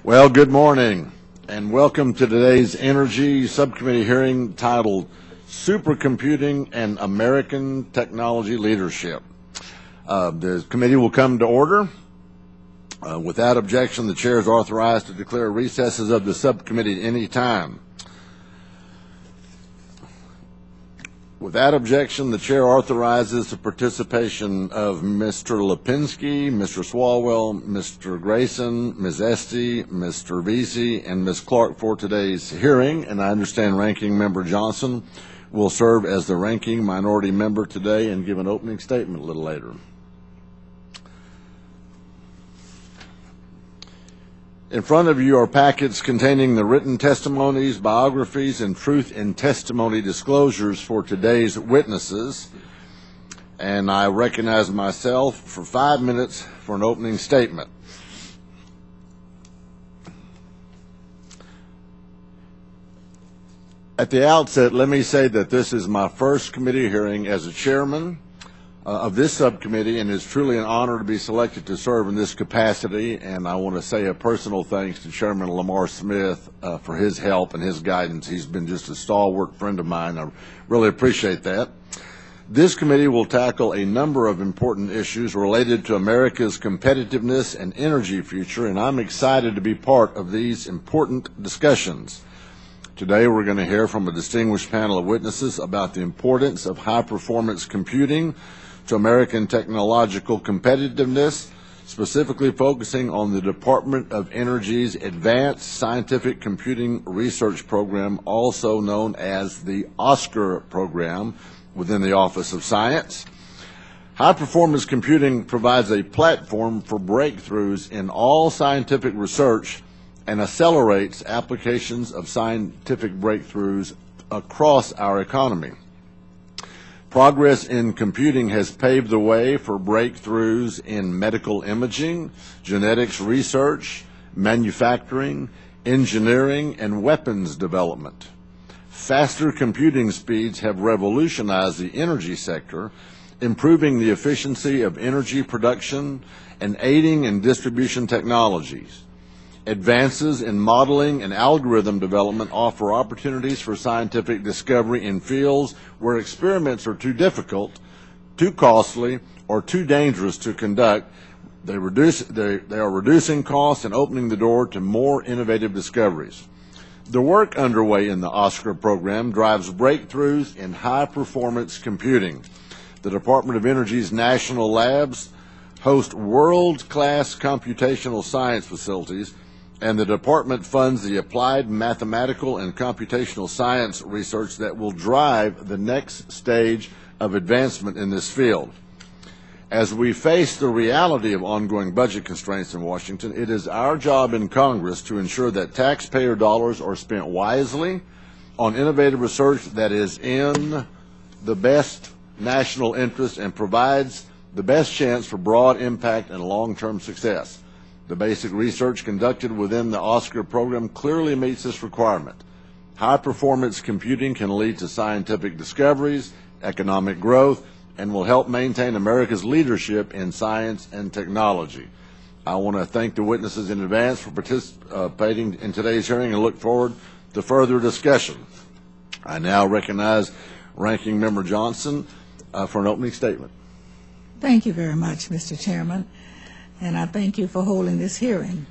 Well, good morning, and welcome to today's Energy Subcommittee hearing titled Supercomputing and American Technology Leadership. The committee will come to order. Without objection, the chair is authorized to declare recesses of the subcommittee at any time. Without objection, the chair authorizes the participation of Mr. Lipinski, Mr. Swalwell, Mr. Grayson, Ms. Este, Mr. Vesey, and Ms. Clark for today's hearing, and I understand Ranking Member Johnson will serve as the ranking minority member today and give an opening statement a little later. In front of you are packets containing the written testimonies, biographies, and truth in testimony disclosures for today's witnesses. And I recognize myself for 5 minutes for an opening statement. At the outset, let me say that this is my first committee hearing as a chairman of this subcommittee, and it's truly an honor to be selected to serve in this capacity. And I want to say a personal thanks to Chairman Lamar Smith for his help and his guidance. He's been just a stalwart friend of mine. I really appreciate that. This committee will tackle a number of important issues related to America's competitiveness and energy future, and I'm excited to be part of these important discussions. Today we're going to hear from a distinguished panel of witnesses about the importance of high-performance computing to American technological competitiveness, specifically focusing on the Department of Energy's Advanced Scientific Computing Research Program, also known as the ASCRprogram within the Office of Science. High-performance computing provides a platform for breakthroughs in all scientific research and accelerates applications of scientific breakthroughs across our economy. Progress in computing has paved the way for breakthroughs in medical imaging, genetics research, manufacturing, engineering, and weapons development. Faster computing speeds have revolutionized the energy sector, improving the efficiency of energy production and aiding in distribution technologies. Advances in modeling and algorithm development offer opportunities for scientific discovery in fields where experiments are too difficult, too costly, or too dangerous to conduct. They are reducing costs and opening the door to more innovative discoveries. The work underway in the ASCRprogram drives breakthroughs in high-performance computing. The Department of Energy's national labs host world-class computational science facilities, and the department funds the applied mathematical and computational science research that will drive the next stage of advancement in this field. As we face the reality of ongoing budget constraints in Washington, it is our job in Congress to ensure that taxpayer dollars are spent wisely on innovative research that is in the best national interest and provides the best chance for broad impact and long-term success. The basic research conducted within the ASCRprogram clearly meets this requirement. High-performance computing can lead to scientific discoveries, economic growth, and will help maintain America's leadership in science and technology. I want to thank the witnesses in advance for participating in today's hearing and look forward to further discussion. I now recognize Ranking Member Johnson for an opening statement. Thank you very much, Mr. Chairman. And I thank you for holding this hearing.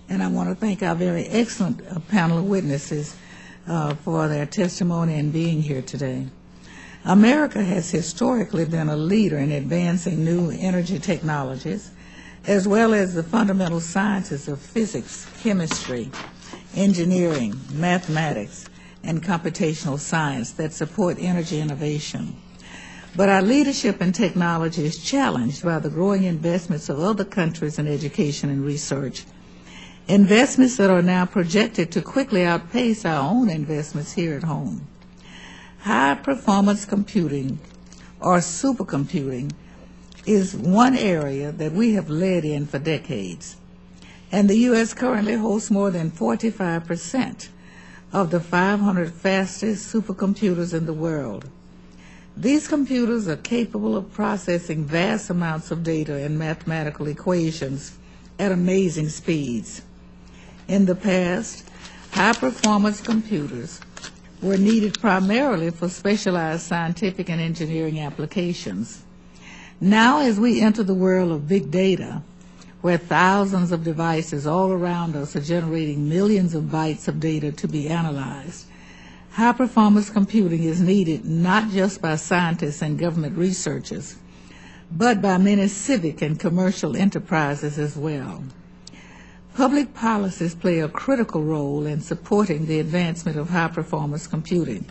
And I want to thank our very excellent panel of witnesses for their testimony and being here today. America has historically been a leader in advancing new energy technologies, as well as the fundamental sciences of physics, chemistry, engineering, mathematics, and computational science that support energy innovation. But our leadership in technology is challenged by the growing investments of other countries in education and research, investments that are now projected to quickly outpace our own investments here at home. High-performance computing, or supercomputing, is one area that we have led in for decades. And the U.S. currently hosts more than 45% of the 500 fastest supercomputers in the world. These computers are capable of processing vast amounts of data and mathematical equations at amazing speeds. In the past, high-performance computers were needed primarily for specialized scientific and engineering applications. Now, as we enter the world of big data, where thousands of devices all around us are generating millions of bytes of data to be analyzed, high-performance computing is needed not just by scientists and government researchers, but by many civic and commercial enterprises as well. Public policies play a critical role in supporting the advancement of high-performance computing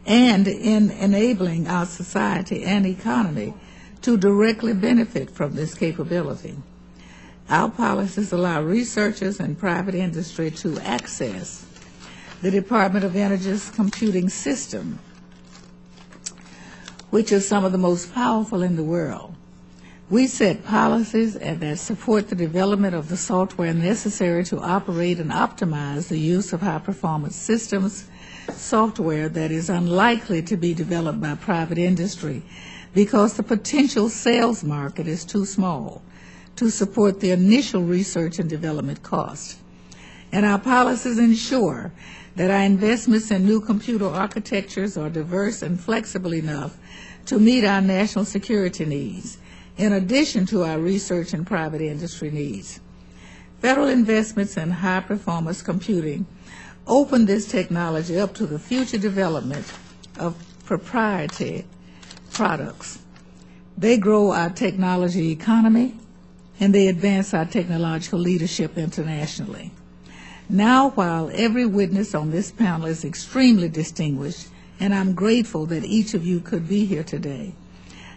and in enabling our society and economy to directly benefit from this capability. Our policies allow researchers and private industry to access the Department of Energy's computing system, which is some of the most powerful in the world. We set policies that support the development of the software necessary to operate and optimize the use of high-performance systems, software that is unlikely to be developed by private industry because the potential sales market is too small to support the initial research and development cost. And our policies ensure that our investments in new computer architectures are diverse and flexible enough to meet our national security needs, in addition to our research and private industry needs. Federal investments in high-performance computing open this technology up to the future development of proprietary products. They grow our technology economy, and they advance our technological leadership internationally. Now, while every witness on this panel is extremely distinguished, and I'm grateful that each of you could be here today,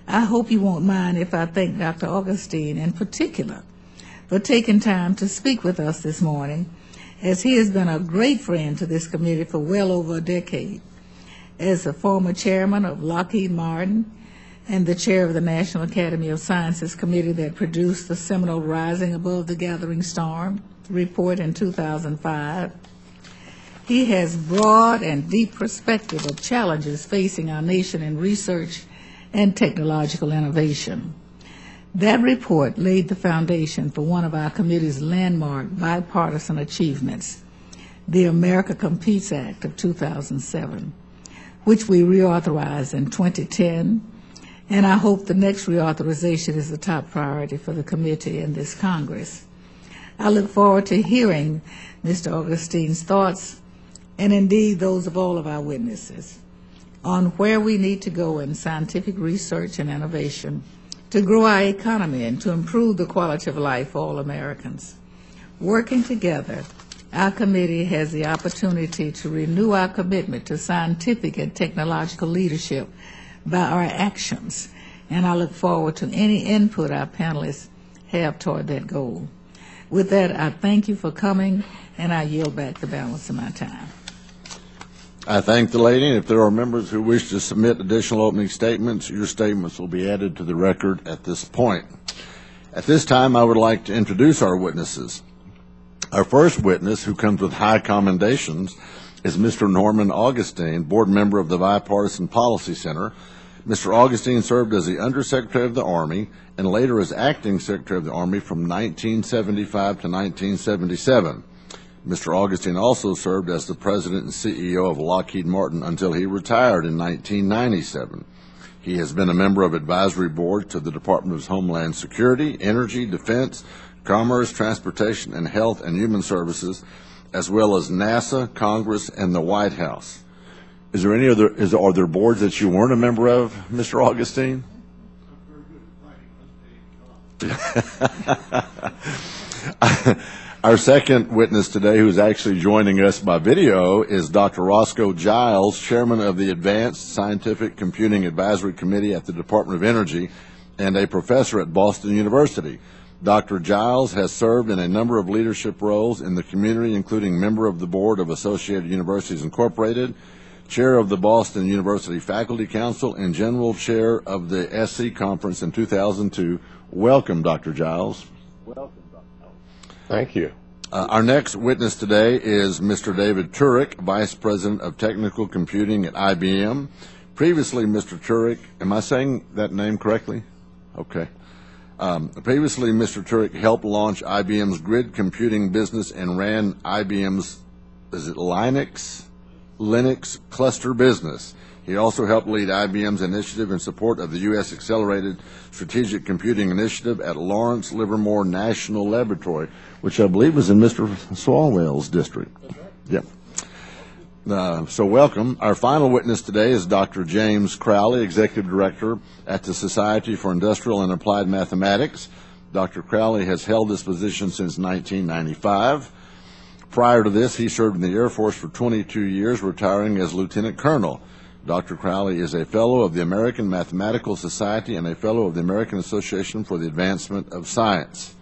I hope you won't mind if I thank Dr. Augustine in particular for taking time to speak with us this morning, as he has been a great friend to this committee for well over a decade. As the former chairman of Lockheed Martin and the chair of the National Academy of Sciences committee that produced the seminal Rising Above the Gathering Storm report in 2005, he has broad and deep perspective of challenges facing our nation in research and technological innovation. That report laid the foundation for one of our committee's landmark bipartisan achievements, the America Competes Act of 2007, which we reauthorized in 2010, and I hope the next reauthorization is the top priority for the committee and this Congress. I look forward to hearing Mr. Augustine's thoughts, and indeed those of all of our witnesses, on where we need to go in scientific research and innovation to grow our economy and to improve the quality of life for all Americans. Working together, our committee has the opportunity to renew our commitment to scientific and technological leadership by our actions, and I look forward to any input our panelists have toward that goal. With that, I thank you for coming, and I yield back the balance of my time. I thank the lady, and if there are members who wish to submit additional opening statements, your statements will be added to the record at this point. At this time, I would like to introduce our witnesses. Our first witness, who comes with high commendations, is Mr. Norman Augustine, board member of the Bipartisan Policy Center. Mr. Augustine served as the Undersecretary of the Army and later as Acting Secretary of the Army from 1975 to 1977. Mr. Augustine also served as the President and CEO of Lockheed Martin until he retired in 1997. He has been a member of advisory boards to the Department of Homeland Security, Energy, Defense, Commerce, Transportation, and Health and Human Services, as well as NASA, Congress, and the White House. Is there any other? Are there boards that you weren't a member of, Mr. Augustine? Our second witness today, who is actually joining us by video, is Dr. Roscoe Giles, chairman of the Advanced Scientific Computing Advisory Committee at the Department of Energy and a professor at Boston University. Dr. Giles has served in a number of leadership roles in the community, including member of the board of Associated Universities Incorporated, chair of the Boston University Faculty Council, and general chair of the SC Conference in 2002. Welcome, Dr. Giles. Welcome, Dr. Giles. Thank you. Our next witness today is Mr. David Turk, Vice President of Technical Computing at IBM. Previously, Mr. Turk, am I saying that name correctly? Okay. Previously, Mr. Turk helped launch IBM's grid computing business and ran IBM's, Linux cluster business. He also helped lead IBM's initiative in support of the U.S. Accelerated Strategic Computing Initiative at Lawrence Livermore National Laboratory, which I believe was in Mr. Swalwell's district. Yep. So welcome. Our final witness today is Dr. James Crowley, Executive Director at the Society for Industrial and Applied Mathematics. Dr. Crowley has held this position since 1995. Prior to this, he served in the Air Force for 22 years, retiring as Lieutenant Colonel. Dr. Crowley is a Fellow of the American Mathematical Society and a Fellow of the American Association for the Advancement of Science.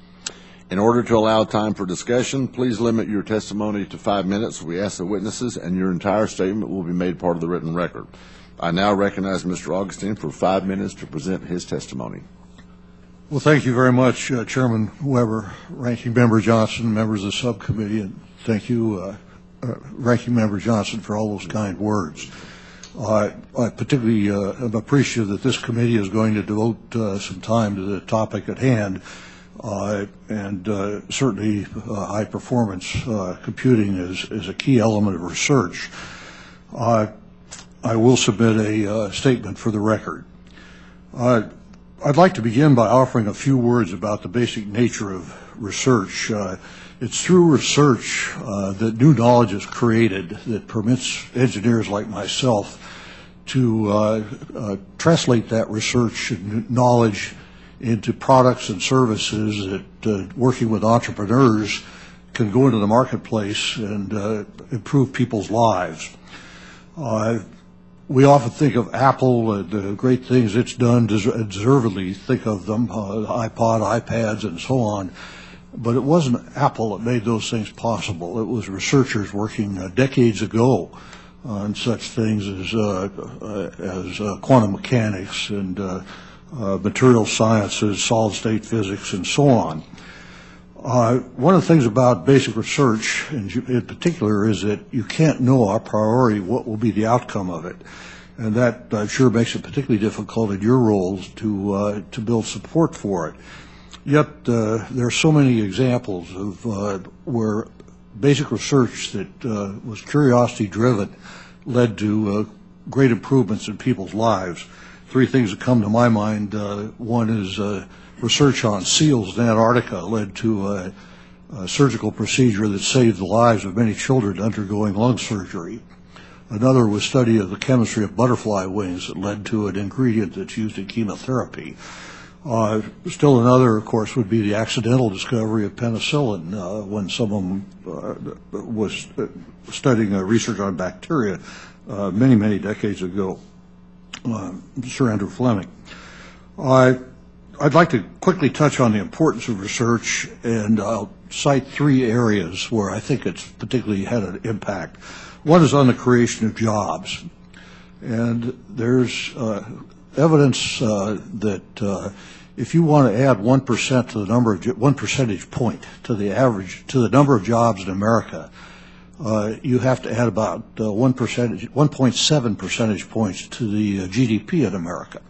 In order to allow time for discussion, please limit your testimony to 5 minutes. We ask the witnesses, and your entire statement will be made part of the written record. I now recognize Mr. Augustine for 5 minutes to present his testimony. Well, thank you very much, Chairman Weber, Ranking Member Johnson, members of the subcommittee, and thank you, Ranking Member Johnson, for all those kind words. I particularly am appreciative that this committee is going to devote some time to the topic at hand. Certainly high-performance computing is a key element of research. I will submit a statement for the record. I'd like to begin by offering a few words about the basic nature of research. It's through research that new knowledge is created that permits engineers like myself to translate that research and knowledge into products and services that working with entrepreneurs can go into the marketplace and improve people's lives. We often think of Apple and the great things it's done, deservedly think of them, iPod, iPads, and so on. But it wasn't Apple that made those things possible. It was researchers working decades ago on such things as quantum mechanics and material sciences, solid-state physics, and so on. One of the things about basic research, in particular, is that you can't know a priori what will be the outcome of it, and that I'm sure makes it particularly difficult in your roles to build support for it. Yet there are so many examples of where basic research that was curiosity-driven led to great improvements in people's lives. Three things that come to my mind. One is research on seals in Antarctica led to a surgical procedure that saved the lives of many children undergoing lung surgery. Another was study of the chemistry of butterfly wings that led to an ingredient that's used in chemotherapy. Still another, of course, would be the accidental discovery of penicillin when someone was studying research on bacteria many, many decades ago. Sir Andrew Fleming. I'd like to quickly touch on the importance of research, and I'll cite three areas where I think it's particularly had an impact. One is on the creation of jobs, and there's evidence that if you want to add 1% to the number of 1 percentage point to the average to the number of jobs in America, you have to add about 1.7 percentage points to the GDP in America.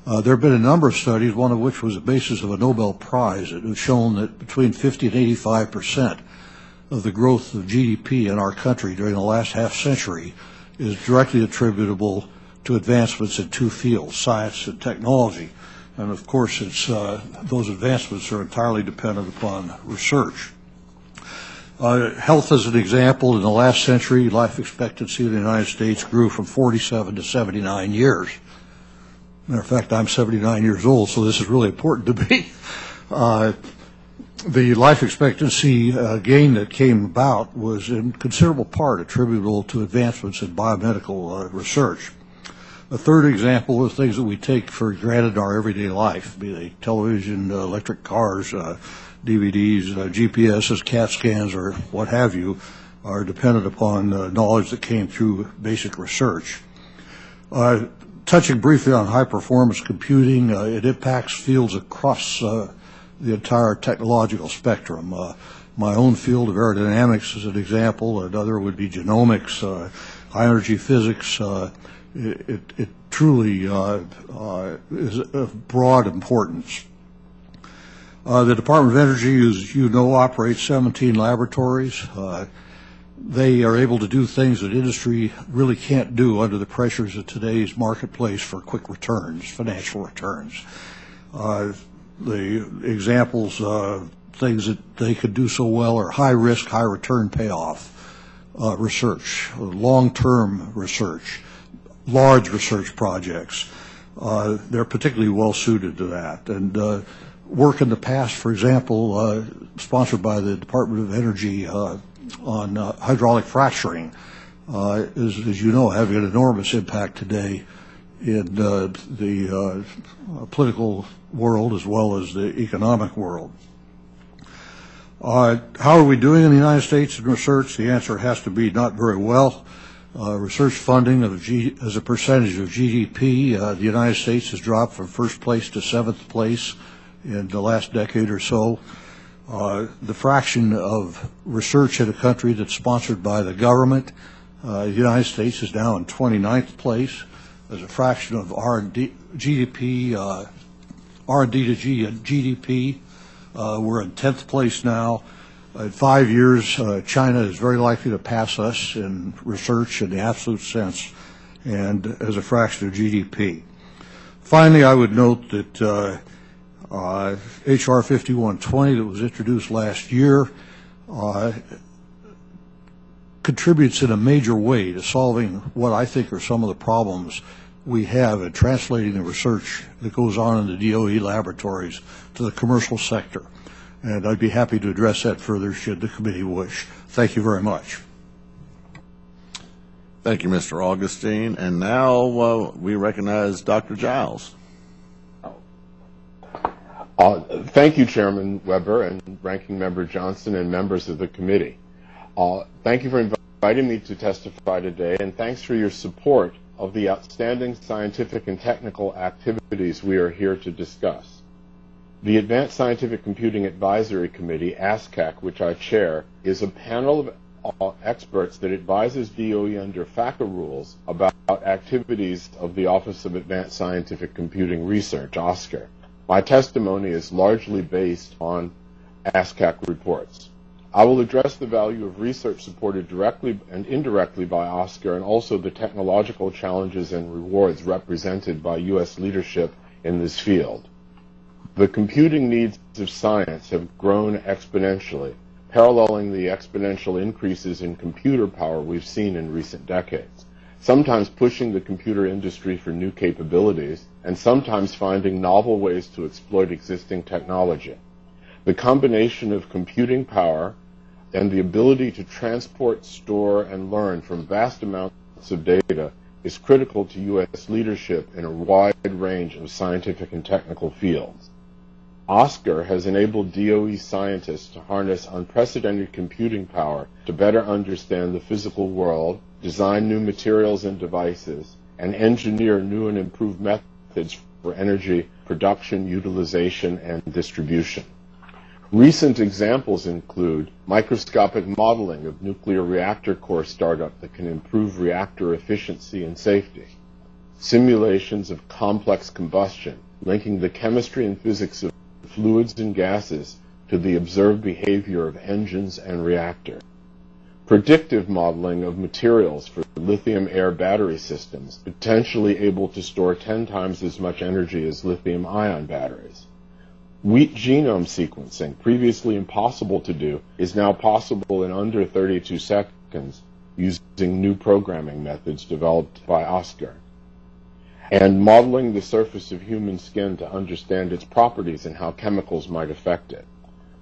There have been a number of studies, one of which was the basis of a Nobel Prize. It has shown that between 50 and 85% of the growth of GDP in our country during the last half century is directly attributable to advancements in two fields, science and technology. And of course, those advancements are entirely dependent upon research. Health as an example, in the last century, life expectancy in the United States grew from 47 to 79 years. Matter of fact, I'm 79 years old, so this is really important to me. The life expectancy gain that came about was in considerable part attributable to advancements in biomedical research. A third example is things that we take for granted in our everyday life, be they television, electric cars, DVDs, GPSs, CAT scans, or what have you, are dependent upon knowledge that came through basic research. Touching briefly on high-performance computing, it impacts fields across the entire technological spectrum. My own field of aerodynamics is an example. Another would be genomics, high-energy physics. It truly is of broad importance. The Department of Energy, as you know, operates 17 laboratories. They are able to do things that industry really can't do under the pressures of today's marketplace for quick returns, financial returns. The examples of things that they could do so well are high risk, high return payoff research, long-term research, large research projects. They're particularly well suited to that. And work in the past, for example, sponsored by the Department of Energy on hydraulic fracturing is, as you know, having an enormous impact today in the political world as well as the economic world. How are we doing in the United States in research? The answer has to be not very well. Research funding as a percentage of GDP, the United States has dropped from first place to seventh place in the last decade or so. The fraction of research in a country that's sponsored by the government, the United States is now in 29th place. As a fraction of R&D GDP, R&D to GDP, we're in 10th place now. In 5 years, China is very likely to pass us in research in the absolute sense and as a fraction of GDP. Finally, I would note that H.R. 5120 that was introduced last year contributes in a major way to solving what I think are some of the problems we have in translating the research that goes on in the DOE laboratories to the commercial sector. And I'd be happy to address that further should the committee wish. Thank you very much. Thank you, Mr. Augustine. And now we recognize Dr. Giles. Thank you, Chairman Weber and Ranking Member Johnson and members of the committee. Thank you for inviting me to testify today, and thanks for your support of the outstanding scientific and technical activities we are here to discuss. The Advanced Scientific Computing Advisory Committee, ASCAC, which I chair, is a panel of experts that advises DOE under FACA rules about activities of the Office of Advanced Scientific Computing Research, ASCR. My testimony is largely based on ASCAC reports. I will address the value of research supported directly and indirectly by ASCR and also the technological challenges and rewards represented by U.S. leadership in this field. The computing needs of science have grown exponentially, paralleling the exponential increases in computer power we've seen in recent decades, sometimes pushing the computer industry for new capabilities, and sometimes finding novel ways to exploit existing technology. The combination of computing power and the ability to transport, store, and learn from vast amounts of data is critical to U.S. leadership in a wide range of scientific and technical fields. ASCR has enabled DOE scientists to harness unprecedented computing power to better understand the physical world, design new materials and devices, and engineer new and improved methods for energy production, utilization, and distribution. Recent examples include microscopic modeling of nuclear reactor core startup that can improve reactor efficiency and safety, simulations of complex combustion, linking the chemistry and physics of fluids and gases to the observed behavior of engines and reactors, predictive modeling of materials for lithium-air battery systems, potentially able to store 10 times as much energy as lithium-ion batteries. Wheat genome sequencing, previously impossible to do, is now possible in under 32 seconds using new programming methods developed by ASCR. And modeling the surface of human skin to understand its properties and how chemicals might affect it.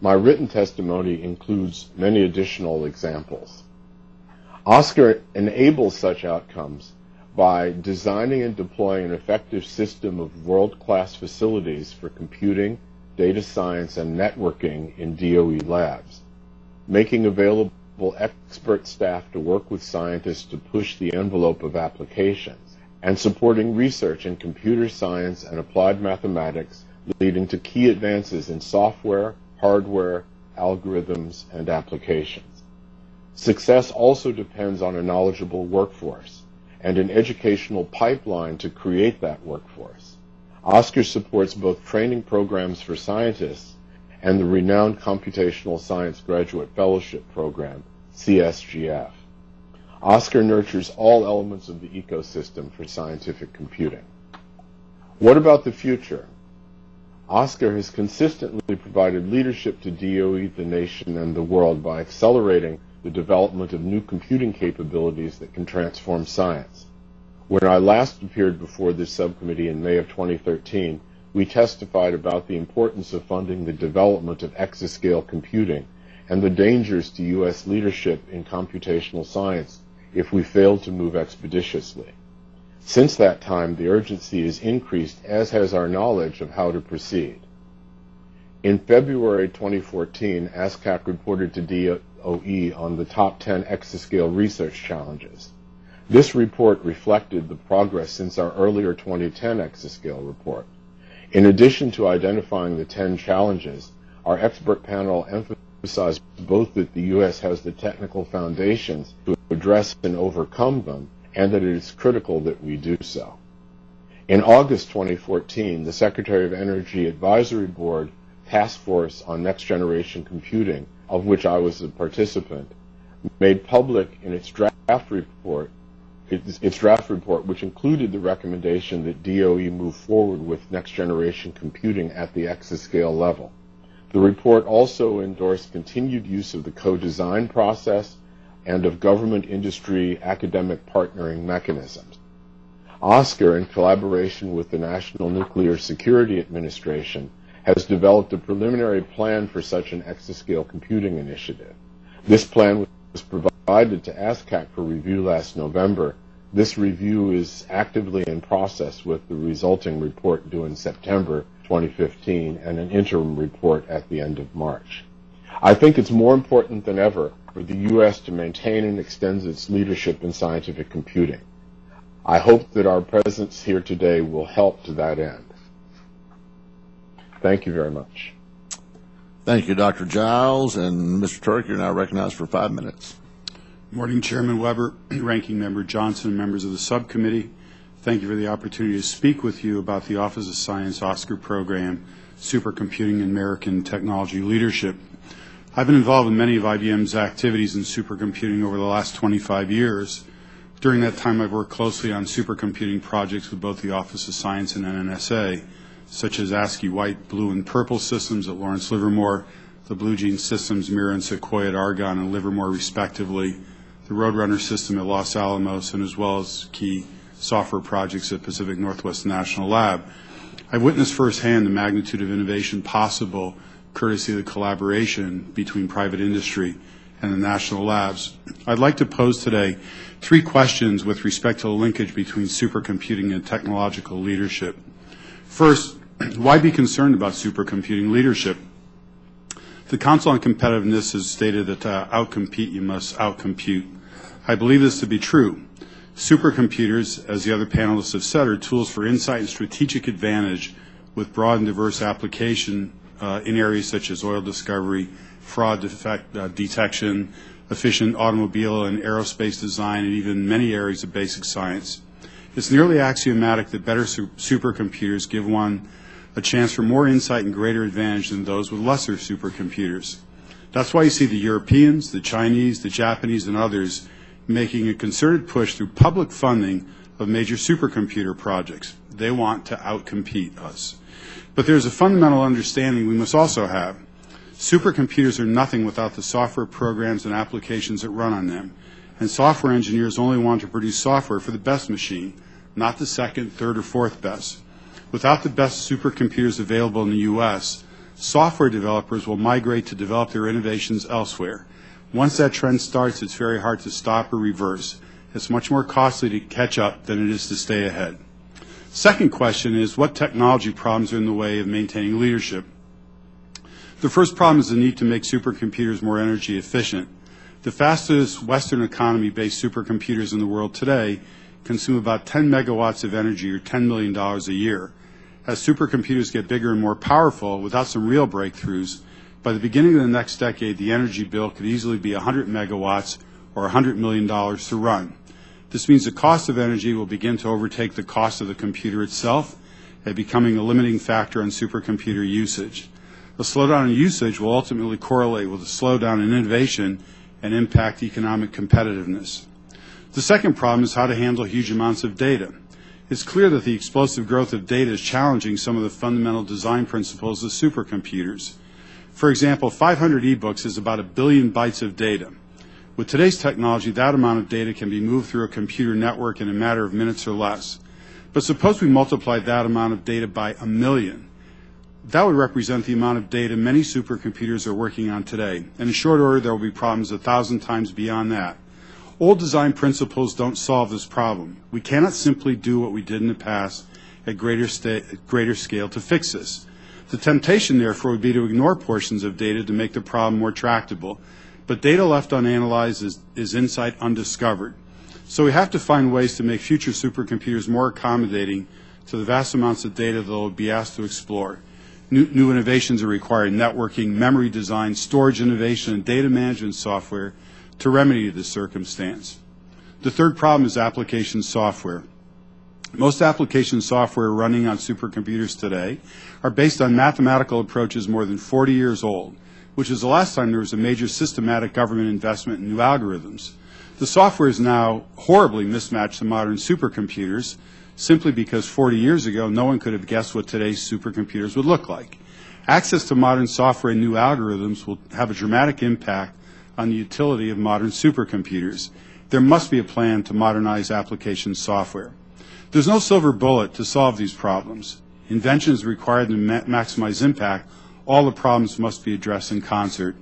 My written testimony includes many additional examples. ASCR enables such outcomes by designing and deploying an effective system of world-class facilities for computing, data science, and networking in DOE labs, making available expert staff to work with scientists to push the envelope of applications, and supporting research in computer science and applied mathematics, leading to key advances in software, hardware, algorithms, and applications. Success also depends on a knowledgeable workforce and an educational pipeline to create that workforce. ASCR supports both training programs for scientists and the renowned Computational Science Graduate Fellowship Program, CSGF. ASCR nurtures all elements of the ecosystem for scientific computing. What about the future? ASCR has consistently provided leadership to DOE, the nation, and the world by accelerating the development of new computing capabilities that can transform science. When I last appeared before this subcommittee in May of 2013, we testified about the importance of funding the development of exascale computing and the dangers to U.S. leadership in computational science if we fail to move expeditiously. Since that time, the urgency has increased, as has our knowledge of how to proceed. In February 2014, ASCAP reported to DOE on the top 10 exascale research challenges. This report reflected the progress since our earlier 2010 exascale report. In addition to identifying the 10 challenges, our expert panel emphasized both that the U.S. has the technical foundations to address and overcome them, and that it is critical that we do so. In August 2014, the Secretary of Energy Advisory Board Task Force on Next Generation Computing, of which I was a participant, made public in its draft report, which included the recommendation that DOE move forward with next generation computing at the exascale level. The report also endorsed continued use of the co-design process and of government, industry, academic partnering mechanisms. ASCR, in collaboration with the National Nuclear Security Administration, has developed a preliminary plan for such an exascale computing initiative. This plan was provided to ASCAP for review last November. This review is actively in process with the resulting report due in September 2015 and an interim report at the end of March. I think it's more important than ever for the U.S. to maintain and extend its leadership in scientific computing. I hope that our presence here today will help to that end. Thank you very much. Thank you, Dr. Giles. And Mr. Turk, you're now recognized for 5 minutes. Morning, Chairman Weber, Ranking Member Johnson, and members of the subcommittee. Thank you for the opportunity to speak with you about the Office of Science ASCR program, Supercomputing and American Technology Leadership. I've been involved in many of IBM's activities in supercomputing over the last 25 years. During that time, I've worked closely on supercomputing projects with both the Office of Science and NNSA, such as ASCII white, blue, and purple systems at Lawrence Livermore, the Blue Gene Systems Mirror and Sequoia at Argonne and Livermore, respectively, the Roadrunner system at Los Alamos, and as well as key software projects at Pacific Northwest National Lab. I've witnessed firsthand the magnitude of innovation possible courtesy of the collaboration between private industry and the national labs. I'd like to pose today 3 questions with respect to the linkage between supercomputing and technological leadership. First, why be concerned about supercomputing leadership? The Council on Competitiveness has stated that to outcompete, you must outcompute. I believe this to be true. Supercomputers, as the other panelists have said, are tools for insight and strategic advantage with broad and diverse application in areas such as oil discovery, fraud detection, efficient automobile and aerospace design, and even many areas of basic science. It's nearly axiomatic that better supercomputers give one a chance for more insight and greater advantage than those with lesser supercomputers. That's why you see the Europeans, the Chinese, the Japanese, and others making a concerted push through public funding of major supercomputer projects. They want to outcompete us. But there's a fundamental understanding we must also have. Supercomputers are nothing without the software programs and applications that run on them. And software engineers only want to produce software for the best machine, not the second, third, or fourth best. Without the best supercomputers available in the U.S., software developers will migrate to develop their innovations elsewhere. Once that trend starts, it's very hard to stop or reverse. It's much more costly to catch up than it is to stay ahead. Second question is, what technology problems are in the way of maintaining leadership? The first problem is the need to make supercomputers more energy efficient. The fastest Western economy-based supercomputers in the world today consume about 10 megawatts of energy, or $10 million a year. As supercomputers get bigger and more powerful, without some real breakthroughs, by the beginning of the next decade, the energy bill could easily be 100 megawatts or $100 million to run. This means the cost of energy will begin to overtake the cost of the computer itself, and becoming a limiting factor on supercomputer usage. A slowdown in usage will ultimately correlate with a slowdown in innovation and impact economic competitiveness. The second problem is how to handle huge amounts of data. It's clear that the explosive growth of data is challenging some of the fundamental design principles of supercomputers. For example, 500 ebooks is about 1 billion bytes of data. With today's technology, that amount of data can be moved through a computer network in a matter of minutes or less. But suppose we multiply that amount of data by 1 million. That would represent the amount of data many supercomputers are working on today. And in short order, there will be problems 1,000 times beyond that. Old design principles don't solve this problem. We cannot simply do what we did in the past at greater scale to fix this. The temptation, therefore, would be to ignore portions of data to make the problem more tractable. But data left unanalyzed is insight undiscovered. So we have to find ways to make future supercomputers more accommodating to the vast amounts of data they'll be asked to explore. New innovations are required: networking, memory design, storage innovation, and data management software to remedy this circumstance. The third problem is application software. Most application software running on supercomputers today are based on mathematical approaches more than 40 years old, which is the last time there was a major systematic government investment in new algorithms. The software is now horribly mismatched to modern supercomputers, simply because 40 years ago no one could have guessed what today's supercomputers would look like. Access to modern software and new algorithms will have a dramatic impact on the utility of modern supercomputers. There must be a plan to modernize application software. There's no silver bullet to solve these problems. Invention is required to maximize impact. All the problems must be addressed in concert.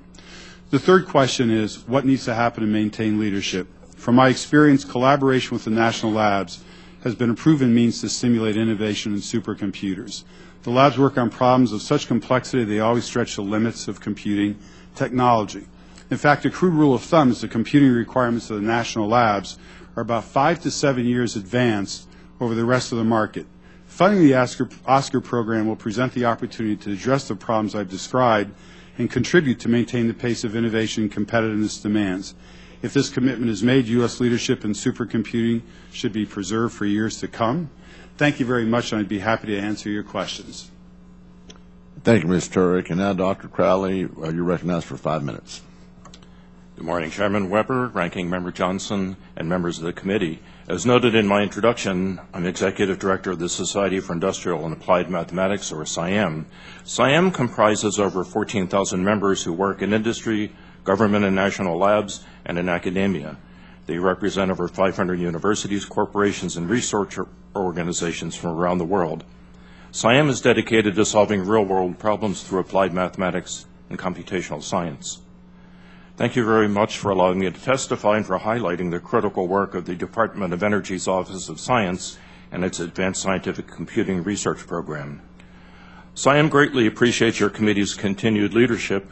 The third question is, what needs to happen to maintain leadership? From my experience, collaboration with the national labs has been a proven means to stimulate innovation in supercomputers. The labs work on problems of such complexity they always stretch the limits of computing technology. In fact, a crude rule of thumb is the computing requirements of the national labs are about 5 to 7 years advanced over the rest of the market. Funding the ASCR program will present the opportunity to address the problems I've described and contribute to maintain the pace of innovation and competitiveness demands. If this commitment is made, U.S. leadership in supercomputing should be preserved for years to come. Thank you very much, and I'd be happy to answer your questions. Thank you, Ms. Turk. And now, Dr. Crowley, you're recognized for 5 minutes. Good morning, Chairman Weber, Ranking Member Johnson, and members of the committee. As noted in my introduction, I'm Executive Director of the Society for Industrial and Applied Mathematics, or SIAM. SIAM comprises over 14,000 members who work in industry, government and national labs, and in academia. They represent over 500 universities, corporations, and research organizations from around the world. SIAM is dedicated to solving real-world problems through applied mathematics and computational science. Thank you very much for allowing me to testify and for highlighting the critical work of the Department of Energy's Office of Science and its Advanced Scientific Computing Research Program. SIAM greatly appreciates your committee's continued leadership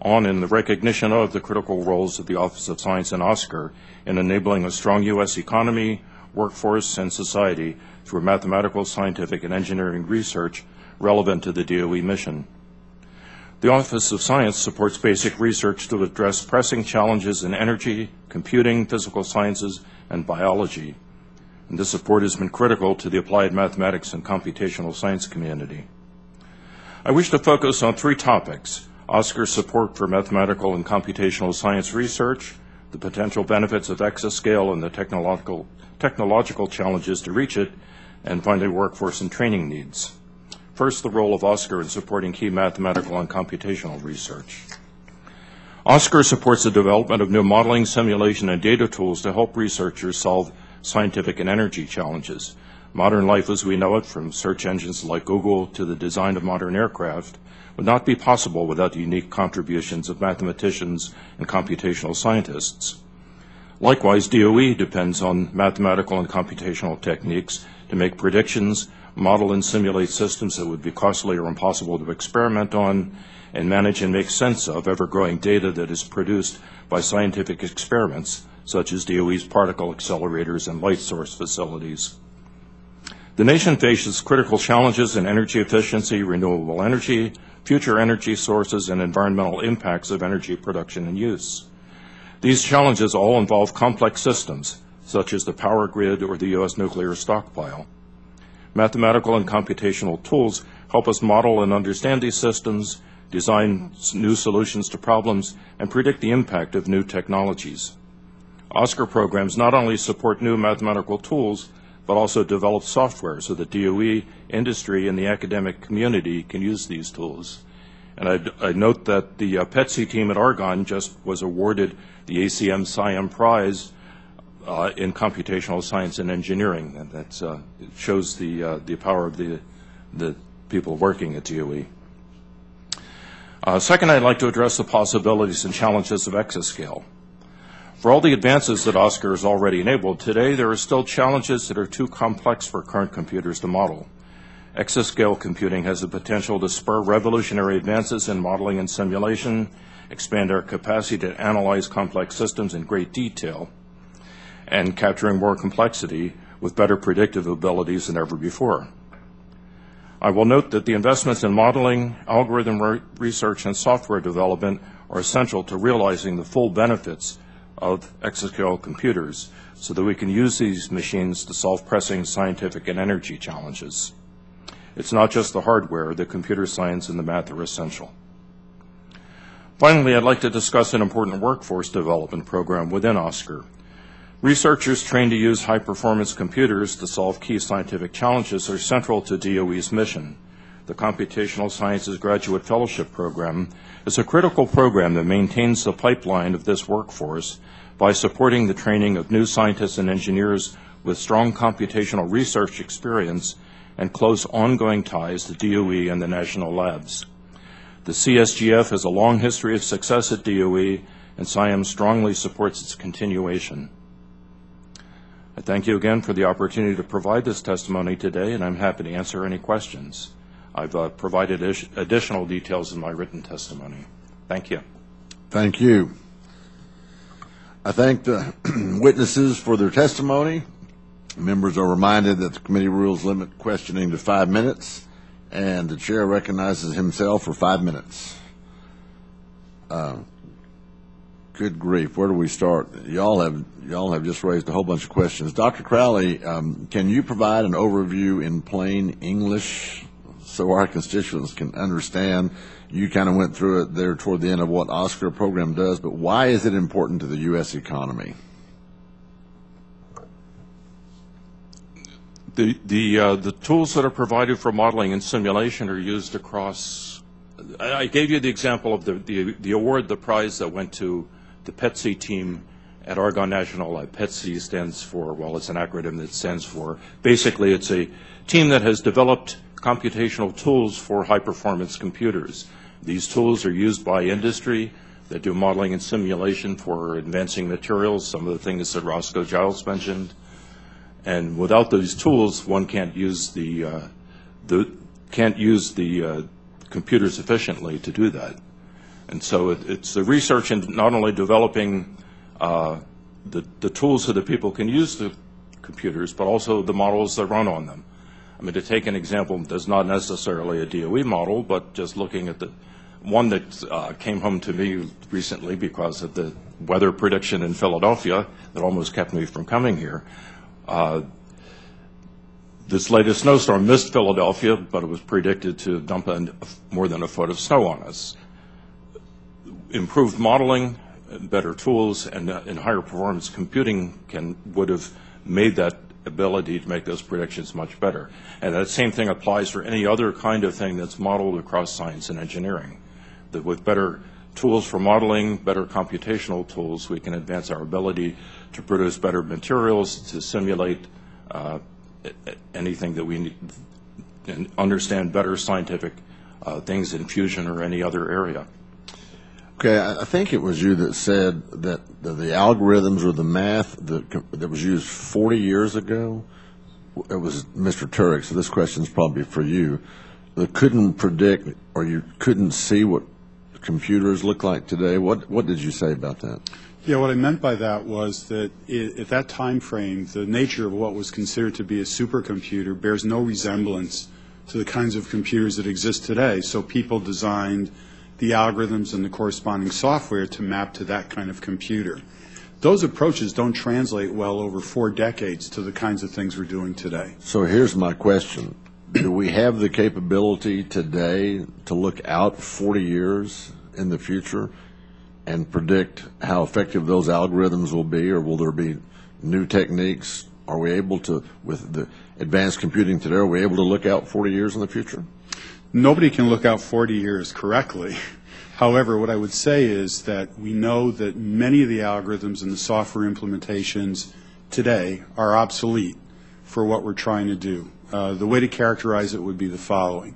on and the recognition of the critical roles of the Office of Science and ASCR in enabling a strong U.S. economy, workforce, and society through mathematical, scientific, and engineering research relevant to the DOE mission. The Office of Science supports basic research to address pressing challenges in energy, computing, physical sciences, and biology. And this support has been critical to the applied mathematics and computational science community. I wish to focus on 3 topics: ASCR's support for mathematical and computational science research, the potential benefits of exascale and the technological challenges to reach it, and finally, workforce and training needs. First, the role of ASCR in supporting key mathematical and computational research. ASCR supports the development of new modeling, simulation, and data tools to help researchers solve scientific and energy challenges. Modern life as we know it, from search engines like Google to the design of modern aircraft, would not be possible without the unique contributions of mathematicians and computational scientists. Likewise, DOE depends on mathematical and computational techniques to make predictions, model and simulate systems that would be costly or impossible to experiment on, and manage and make sense of ever-growing data that is produced by scientific experiments, such as DOE's particle accelerators and light source facilities. The nation faces critical challenges in energy efficiency, renewable energy, future energy sources, and environmental impacts of energy production and use. These challenges all involve complex systems, such as the power grid or the U.S. nuclear stockpile. Mathematical and computational tools help us model and understand these systems, design new solutions to problems, and predict the impact of new technologies. ASCR programs not only support new mathematical tools, but also develop software so that DOE, industry, and the academic community can use these tools. And I note that the PETSI team at Argonne just was awarded the ACM SIAM Prize in computational science and engineering. And that shows the power of the people working at DOE. Second, I'd like to address the possibilities and challenges of exascale. For all the advances that ASCR has already enabled, today there are still challenges that are too complex for current computers to model. Exascale computing has the potential to spur revolutionary advances in modeling and simulation, expand our capacity to analyze complex systems in great detail, and capturing more complexity with better predictive abilities than ever before. I will note that the investments in modeling, algorithm research, and software development are essential to realizing the full benefits of exascale computers so that we can use these machines to solve pressing scientific and energy challenges. It's not just the hardware, the computer science and the math are essential. Finally, I'd like to discuss an important workforce development program within ASCR. Researchers trained to use high-performance computers to solve key scientific challenges are central to DOE's mission. The Computational Sciences Graduate Fellowship Program is a critical program that maintains the pipeline of this workforce by supporting the training of new scientists and engineers with strong computational research experience and close ongoing ties to DOE and the national labs. The CSGF has a long history of success at DOE, and SIAM strongly supports its continuation. I thank you again for the opportunity to provide this testimony today, and I'm happy to answer any questions. I've provided additional details in my written testimony. Thank you. Thank you. I thank the witnesses for their testimony. Members are reminded that the committee rules limit questioning to 5 minutes, and the chair recognizes himself for 5 minutes. Good grief, where do we start? Y'all have just raised a whole bunch of questions. Dr. Crowley, can you provide an overview in plain English so our constituents can understand? You kind of went through it there toward the end of what ASCR program does, but why is it important to the U.S. economy? The tools that are provided for modeling and simulation are used across. I gave you the example of the award, the prize that went to the PETSI team at Argonne National Lab. PETSI stands for, well, it's an acronym that stands for, basically it's a team that has developed computational tools for high-performance computers. These tools are used by industry that do modeling and simulation for advancing materials, some of the things that Roscoe Giles mentioned. And without these tools, one can't use the computers efficiently to do that. And so it's the research in not only developing the tools so that people can use the computers, but also the models that run on them. I mean, to take an example that's not necessarily a DOE model, but just looking at the one that came home to me recently because of the weather prediction in Philadelphia that almost kept me from coming here. This latest snowstorm missed Philadelphia, but it was predicted to dump more than a foot of snow on us. Improved modeling, better tools, and higher performance computing would have made that ability to make those predictions much better. And that same thing applies for any other kind of thing that's modeled across science and engineering. That with better tools for modeling, better computational tools, we can advance our ability to produce better materials, to simulate anything that we need, and understand better scientific things in fusion or any other area. Okay, I think it was you that said that the algorithms or the math that was used 40 years ago, it was Mr. Turk, so this question is probably for you, that couldn't predict or you couldn't see what computers look like today. What did you say about that? Yeah, what I meant by that was that at that time frame, the nature of what was considered to be a supercomputer bears no resemblance to the kinds of computers that exist today. So people designed the algorithms and the corresponding software to map to that kind of computer. Those approaches don't translate well over 4 decades to the kinds of things we're doing today. So here's my question. do we have the capability today to look out 40 years in the future and predict how effective those algorithms will be, or will there be new techniques? Are we able to, with the advanced computing today, are we able to look out 40 years in the future? Nobody can look out 40 years correctly. However, what I would say is that we know that many of the algorithms and the software implementations today are obsolete for what we're trying to do. The way to characterize it would be the following.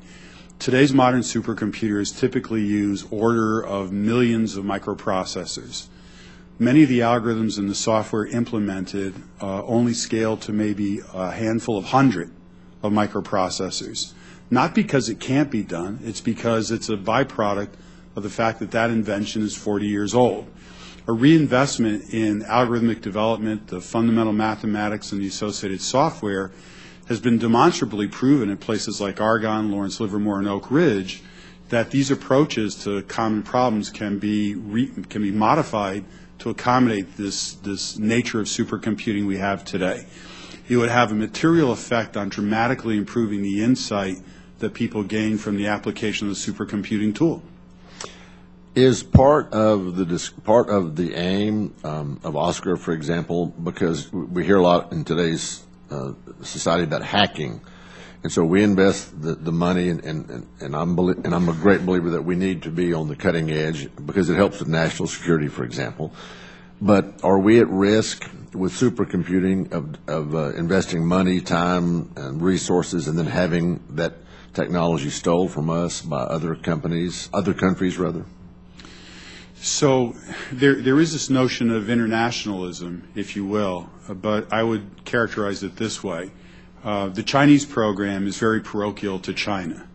Today's modern supercomputers typically use order of millions of microprocessors. Many of the algorithms and the software implemented only scale to maybe a handful of hundred of microprocessors. Not because it can't be done, it's because it's a byproduct of the fact that that invention is 40 years old. A reinvestment in algorithmic development, the fundamental mathematics and the associated software has been demonstrably proven in places like Argonne, Lawrence Livermore, and Oak Ridge that these approaches to common problems can be modified to accommodate this nature of supercomputing we have today. It would have a material effect on dramatically improving the insight that people gain from the application of the supercomputing tool. Is part of the aim of ASCR, for example, because we hear a lot in today's society about hacking, and so we invest the money, and I'm a great believer that we need to be on the cutting edge because it helps with national security, for example. But are we at risk with supercomputing of investing money, time, and resources, and then having that technology stolen from us by other countries rather? So there is this notion of internationalism, if you will, but I would characterize it this way. The Chinese program is very parochial to China.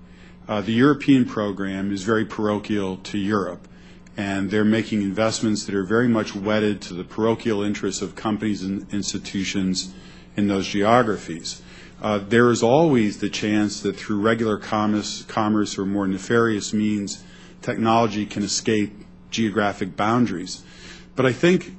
The European program is very parochial to Europe, and they're making investments that are very much wedded to the parochial interests of companies and institutions in those geographies. There is always the chance that through regular commerce or more nefarious means, technology can escape geographic boundaries. But I think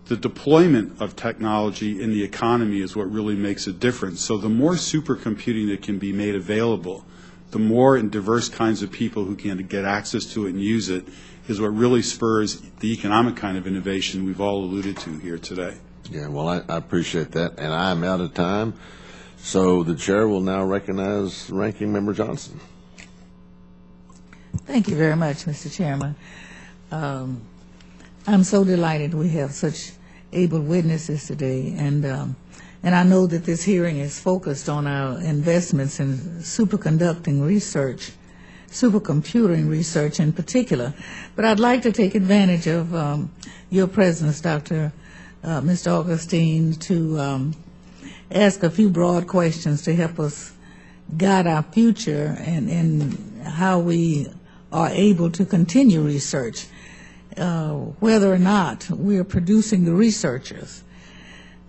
the deployment of technology in the economy is what really makes a difference. So the more supercomputing that can be made available, the more and diverse kinds of people who can get access to it and use it is what really spurs the economic kind of innovation we've all alluded to here today. Yeah, well, I appreciate that, and I am out of time. So the chair will now recognize Ranking Member Johnson. Thank you very much, Mr. Chairman. I'm so delighted we have such able witnesses today, and I know that this hearing is focused on our investments in superconducting research, supercomputing research in particular. But I'd like to take advantage of your presence, Mr. Augustine, to ask a few broad questions to help us guide our future and how we are able to continue research. Whether or not we are producing the researchers.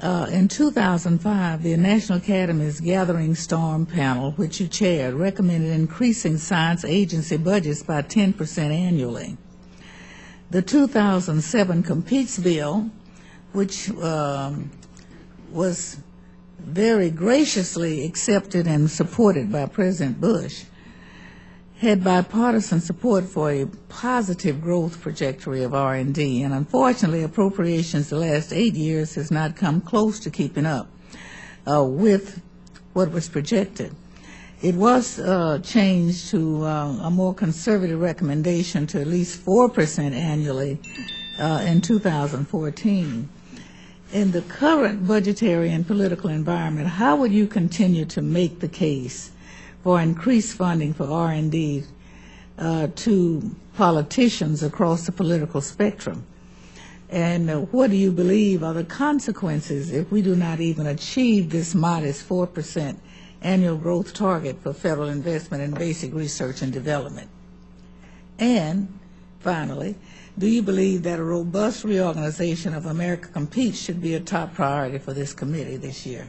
In 2005, the National Academy's Gathering Storm panel, which you chaired, recommended increasing science agency budgets by 10% annually. The 2007 Competes bill, which was very graciously accepted and supported by President Bush, had bipartisan support for a positive growth trajectory of R&D, and unfortunately appropriations the last 8 years has not come close to keeping up with what was projected. It was changed to a more conservative recommendation to at least 4% annually in 2014. In the current budgetary and political environment, how would you continue to make the case for increased funding for R&D to politicians across the political spectrum? And what do you believe are the consequences if we do not even achieve this modest 4% annual growth target for federal investment in basic research and development? And finally, do you believe that a robust reorganization of America Competes should be a top priority for this committee this year?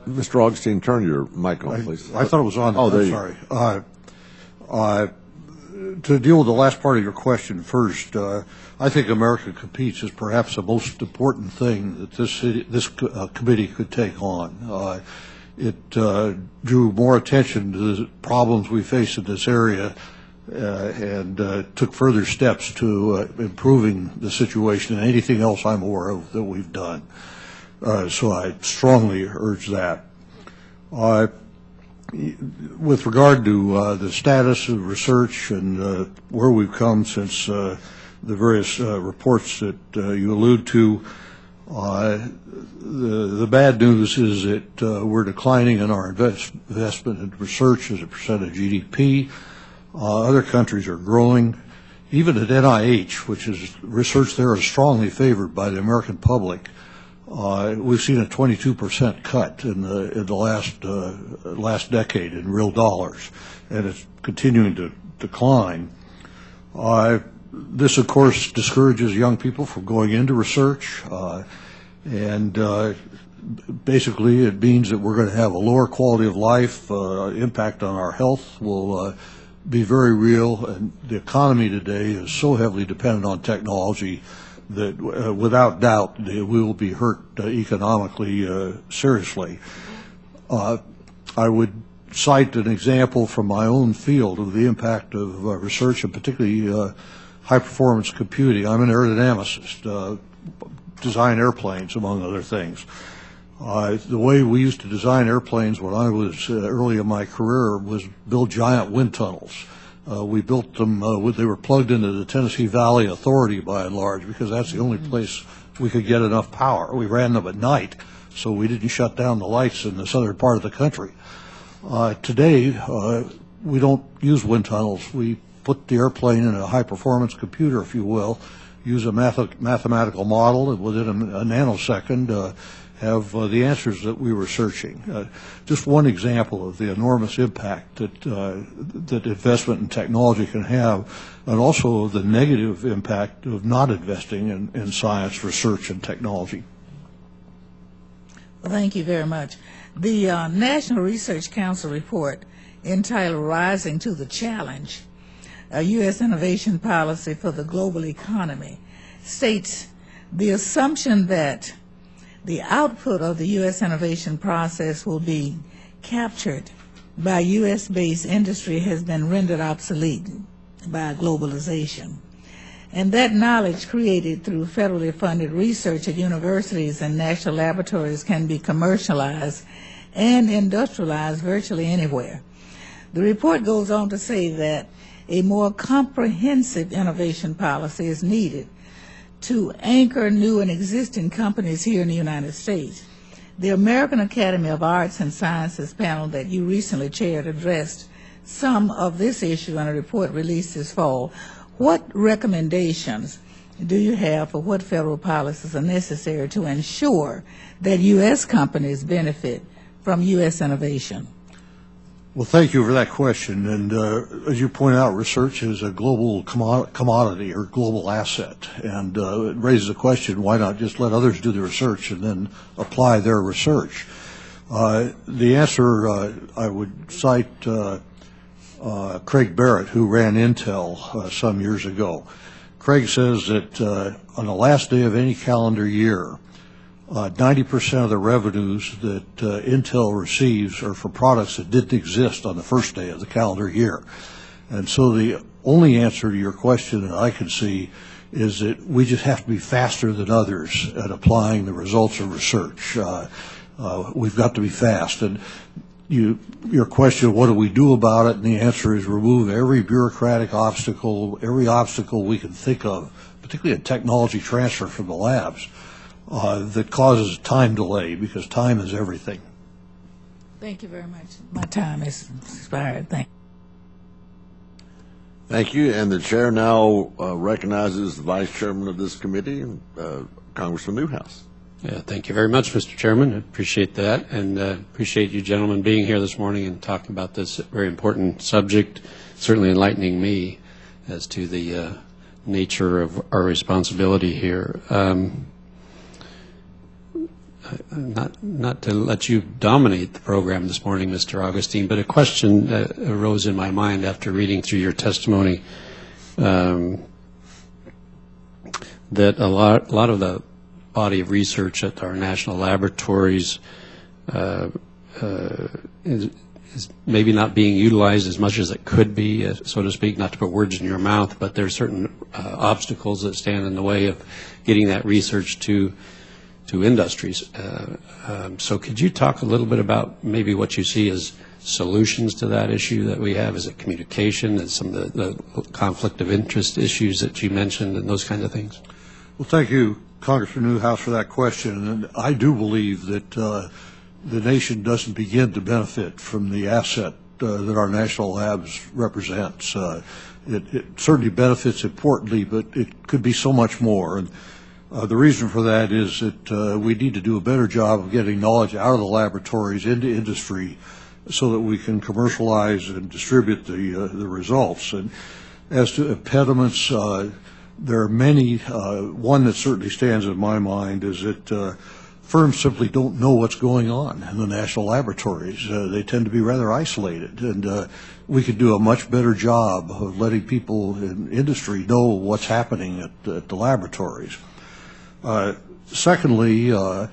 Mr. Augustine, turn your mic on, please. I thought it was on. Oh, there I'm sorry. To deal with the last part of your question first, I think America Competes is perhaps the most important thing that this committee could take on. It drew more attention to the problems we face in this area and took further steps to improving the situation than anything else I'm aware of that we've done. So I strongly urge that. With regard to the status of research and where we've come since the various reports that you allude to, the bad news is that we're declining in our investment in research as a percent of GDP. Other countries are growing. Even at NIH, which is research there is strongly favored by the American public, we've seen a 22% cut in the last decade in real dollars, and it's continuing to decline. This, of course, discourages young people from going into research, and basically it means that we're going to have a lower quality of life. Impact on our health will be very real, and the economy today is so heavily dependent on technology that without doubt we will be hurt economically seriously. I would cite an example from my own field of the impact of research, and particularly high-performance computing. I'm an aerodynamicist, design airplanes, among other things. The way we used to design airplanes when I was early in my career was build giant wind tunnels. We built them, they were plugged into the Tennessee Valley Authority by and large, because that's the only place we could get enough power. We ran them at night, so we didn't shut down the lights in the southern part of the country. Today, we don't use wind tunnels. We put the airplane in a high-performance computer, if you will, use a mathematical model, and within a nanosecond have the answers that we were searching. Just one example of the enormous impact that investment in technology can have, and also the negative impact of not investing in science, research, and technology. Well, thank you very much. The National Research Council report entitled Rising to the Challenge, a U.S. Innovation Policy for the Global Economy, states the assumption that the output of the U.S. innovation process will be captured by U.S.-based industry has been rendered obsolete by globalization. And that knowledge created through federally funded research at universities and national laboratories can be commercialized and industrialized virtually anywhere. The report goes on to say that a more comprehensive innovation policy is needed to anchor new and existing companies here in the United States. The American Academy of Arts and Sciences panel that you recently chaired addressed some of this issue in a report released this fall. What recommendations do you have for what federal policies are necessary to ensure that U.S. companies benefit from U.S. innovation? Well, thank you for that question. And as you point out, research is a global commodity or global asset. And it raises the question, why not just let others do the research and then apply their research? The answer, I would cite Craig Barrett, who ran Intel some years ago. Craig says that on the last day of any calendar year, 90% of the revenues that Intel receives are for products that didn't exist on the first day of the calendar year. And so the only answer to your question that I can see is that we just have to be faster than others at applying the results of research. We've got to be fast. And your question, what do we do about it? And the answer is remove every bureaucratic obstacle, every obstacle we can think of, particularly a technology transfer from the labs, that causes time delay, because time is everything. Thank you very much. My time is expired. Thank you. Thank you. And the chair now recognizes the vice chairman of this committee, Congressman Newhouse. Yeah, thank you very much, Mr. Chairman. I appreciate that, and appreciate you gentlemen being here this morning and talking about this very important subject, certainly enlightening me as to the nature of our responsibility here. not to let you dominate the program this morning, Mr. Augustine, but a question that arose in my mind after reading through your testimony, that a lot of the body of research at our national laboratories is maybe not being utilized as much as it could be, so to speak, not to put words in your mouth, but there are certain obstacles that stand in the way of getting that research to industries. So could you talk a little bit about maybe what you see as solutions to that issue that we have? Is it communication and some of the conflict of interest issues that you mentioned and those kinds of things? Well, thank you, Congressman Newhouse, for that question. And I do believe that the nation doesn't begin to benefit from the asset that our national labs represents. It certainly benefits importantly, but it could be so much more. And the reason for that is that we need to do a better job of getting knowledge out of the laboratories into industry so that we can commercialize and distribute the results. And as to impediments, there are many. One that certainly stands in my mind is that firms simply don't know what's going on in the national laboratories. They tend to be rather isolated, and we could do a much better job of letting people in industry know what's happening at the laboratories. Secondly, the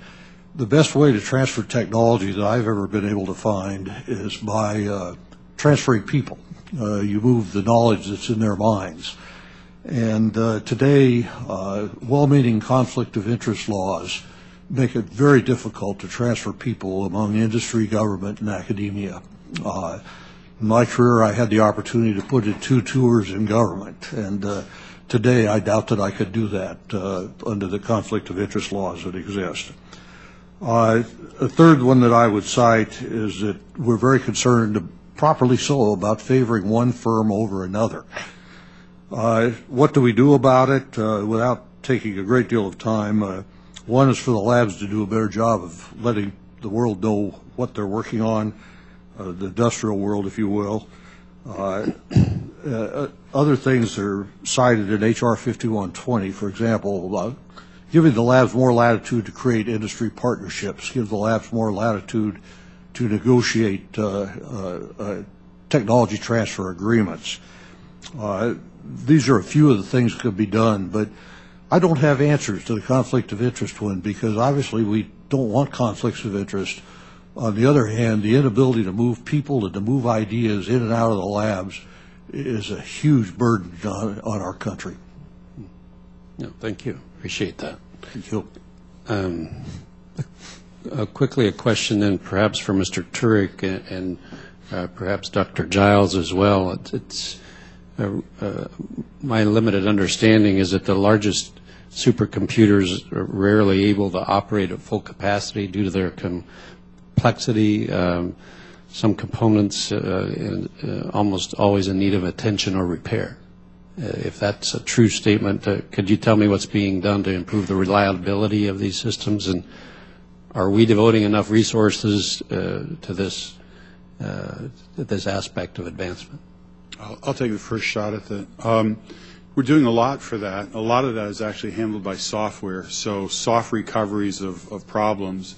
best way to transfer technology that I've ever been able to find is by transferring people. You move the knowledge that's in their minds. And today, well-meaning conflict of interest laws make it very difficult to transfer people among industry, government, and academia. In my career, I had the opportunity to put in 2 tours in government, and today I doubt that I could do that under the conflict of interest laws that exist. A third one that I would cite is that we're very concerned, properly so, about favoring one firm over another. What do we do about it without taking a great deal of time? One is for the labs to do a better job of letting the world know what they're working on, the industrial world, if you will. Other things are cited in H.R. 5120, for example, giving the labs more latitude to create industry partnerships, give the labs more latitude to negotiate technology transfer agreements. These are a few of the things that could be done, but I don't have answers to the conflict of interest one, because obviously we don't want conflicts of interest. On the other hand, the inability to move people and to move ideas in and out of the labs is a huge burden on our country. No, thank you. Appreciate that. Thank you. Quickly, a question then perhaps for Mr. Turk and perhaps Dr. Giles as well. My limited understanding is that the largest supercomputers are rarely able to operate at full capacity due to their complexity. Some components almost always in need of attention or repair. If that's a true statement, could you tell me what's being done to improve the reliability of these systems, and are we devoting enough resources to this aspect of advancement? I'll take the first shot at that. We're doing a lot for that. A lot of that is actually handled by software, so soft recoveries of problems.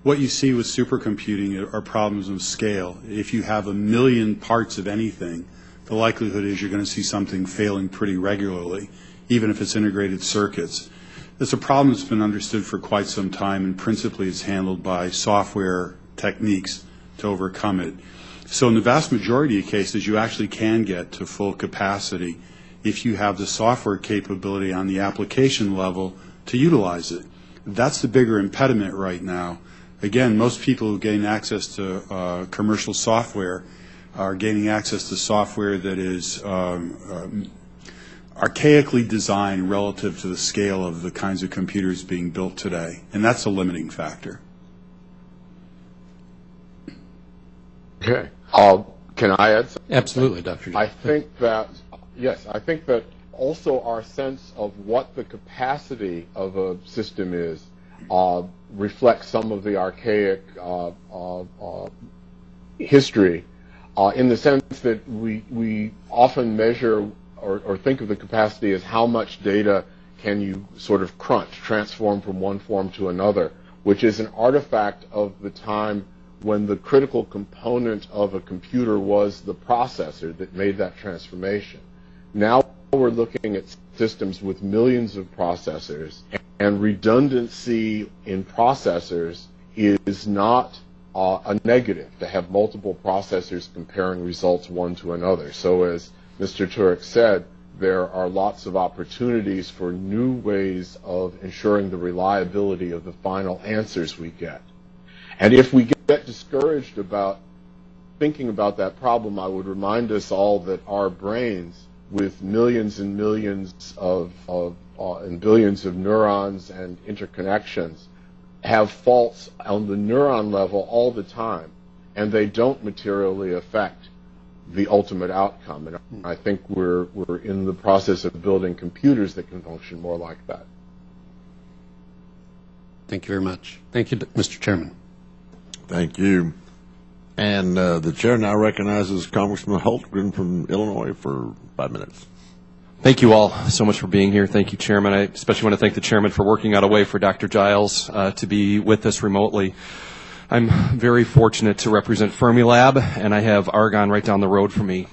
What you see with supercomputing are problems of scale. If you have 1 million parts of anything, the likelihood is you're going to see something failing pretty regularly, even if it's integrated circuits. It's a problem that's been understood for quite some time, and principally it's handled by software techniques to overcome it. So in the vast majority of cases, you actually can get to full capacity if you have the software capability on the application level to utilize it. That's the bigger impediment right now. Again, most people who gain access to commercial software are gaining access to software that is archaically designed relative to the scale of the kinds of computers being built today, and that's a limiting factor. Okay. Can I add something? Absolutely, Dr. Giles. I think that also our sense of what the capacity of a system is reflects some of the archaic history in the sense that we often measure or think of the capacity as how much data can you sort of transform from one form to another, which is an artifact of the time when the critical component of a computer was the processor that made that transformation. Now we're looking at systems with millions of processors, and redundancy in processors is not a negative, to have multiple processors comparing results one to another. So as Mr. Turk said, there are lots of opportunities for new ways of ensuring the reliability of the final answers we get. And if we get discouraged about thinking about that problem, I would remind us all that our brains, with millions and millions and billions of neurons and interconnections, have faults on the neuron level all the time, and they don't materially affect the ultimate outcome. And I think we're in the process of building computers that can function more like that. Thank you very much. Thank you, Mr. Chairman. Thank you. And the chair now recognizes Congressman Hultgren from Illinois for 5 minutes. Thank you all so much for being here. Thank you, Chairman. I especially want to thank the Chairman for working out a way for Dr. Giles to be with us remotely. I'm very fortunate to represent Fermilab, and I have Argonne right down the road from me.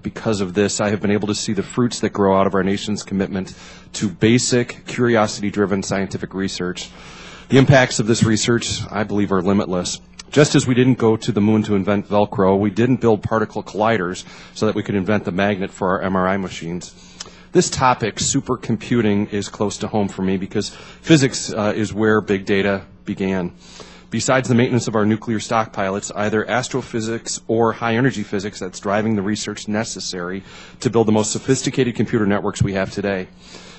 Because of this, I have been able to see the fruits that grow out of our nation's commitment to basic, curiosity-driven scientific research. The impacts of this research, I believe, are limitless. Just as we didn't go to the moon to invent Velcro, we didn't build particle colliders so that we could invent the magnet for our MRI machines. This topic, supercomputing, is close to home for me because physics is where big data began. Besides the maintenance of our nuclear stockpile, it's either astrophysics or high-energy physics that's driving the research necessary to build the most sophisticated computer networks we have today.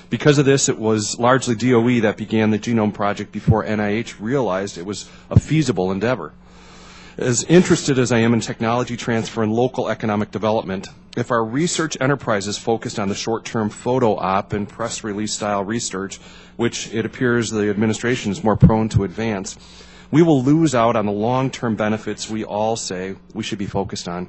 Because of this, it was largely DOE that began the Genome Project before NIH realized it was a feasible endeavor. As interested as I am in technology transfer and local economic development, if our research enterprise is focused on the short-term photo op and press release style research, which it appears the administration is more prone to advance, we will lose out on the long-term benefits we all say we should be focused on.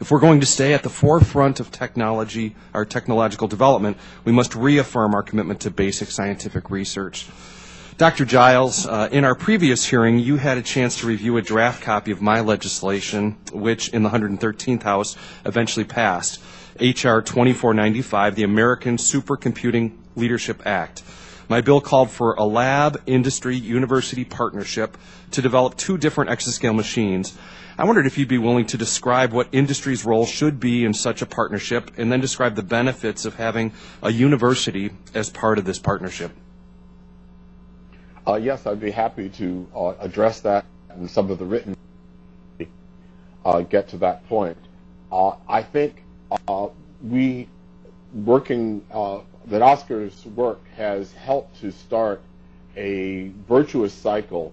If we're going to stay at the forefront of technology, our technological development, we must reaffirm our commitment to basic scientific research. Dr. Giles, in our previous hearing, you had a chance to review a draft copy of my legislation, which in the 113th House eventually passed, H.R. 2495, the American Supercomputing Leadership Act. My bill called for a lab-industry-university partnership to develop 2 different exascale machines. I wondered if you'd be willing to describe what industry's role should be in such a partnership, and then describe the benefits of having a university as part of this partnership. Yes, I'd be happy to address that and some of the written get to that point. I think that Oscar's work has helped to start a virtuous cycle